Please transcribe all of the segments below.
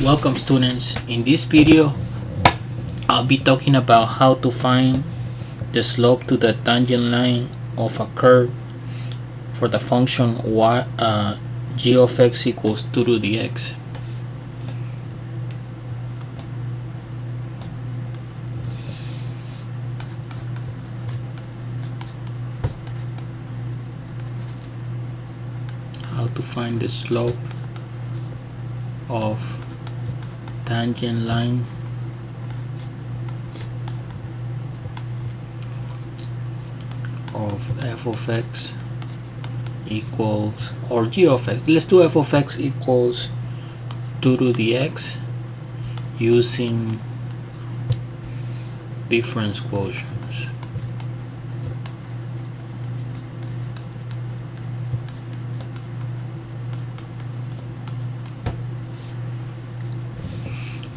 Welcome students. In this video I'll be talking about how to find the slope to the tangent line of a curve for the function g of x equals 2 to the x. How to find the slope of tangent line of f of x equals, or g of x, let's do f of x equals 2 to the x using difference quotients.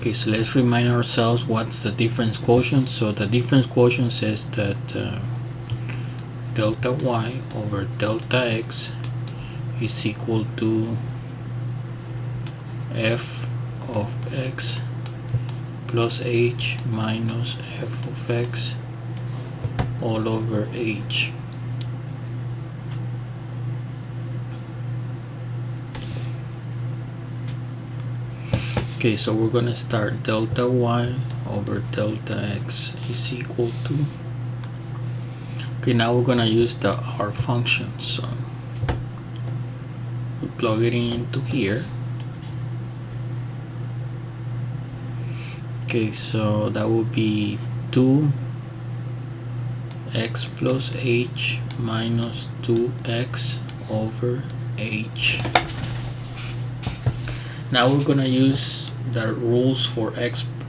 Okay, so let's remind ourselves what's the difference quotient. So the difference quotient says that delta y over delta x is equal to f of x plus h minus f of x all over h. Okay, so we're gonna start delta y over delta x is equal to, okay, now we're gonna use our function. So we plug it into here. Okay, so that will be 2x plus h minus 2x over h. Now we're gonna use the rules for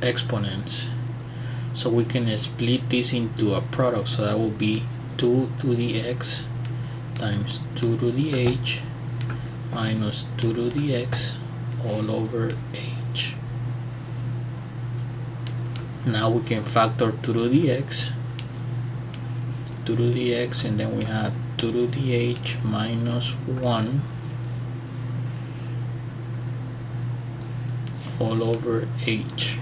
exponents, so we can split this into a product. So that will be 2 to the x times 2 to the h minus 2 to the x all over h. Now we can factor 2 to the x, 2 to the x, and then we have 2 to the h minus 1 all over h.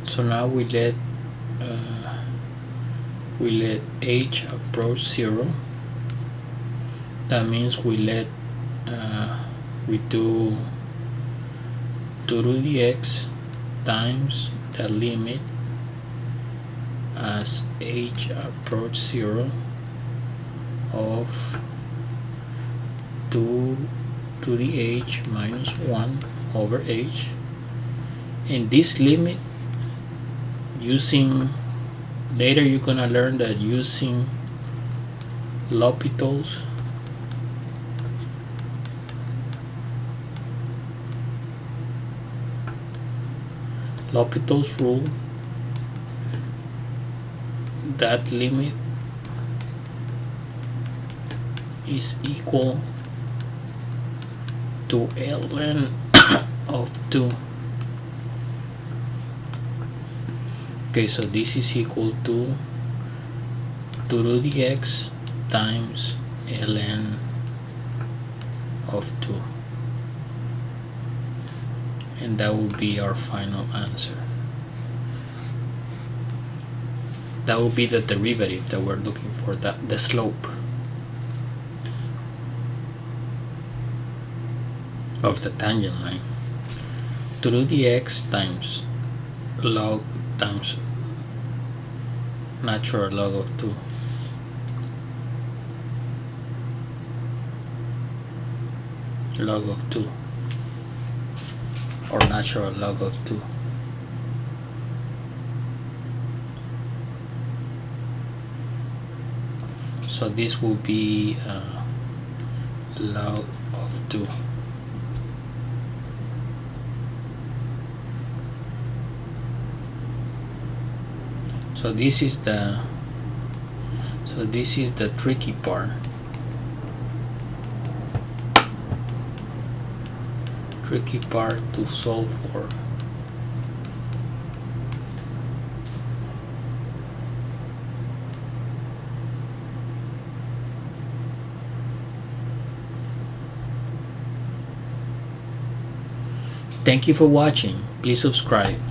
So now we let h approach 0. That means we do 2 to the x times the limit as h approach 0 of 2 to the h minus 1 over h. And this limit, using, later you're gonna learn that using L'Hopital's rule, that limit is equal to ln of 2. Okay, so this is equal to 2 to the x times ln of 2, and that will be our final answer. That will be the derivative that we're looking for, the slope of the tangent line. 2 to the x times log times natural log of 2. Log of 2, or natural log of 2. So this will be log of 2. So this is the tricky part. tricky part to solve for. Thank you for watching. Please subscribe.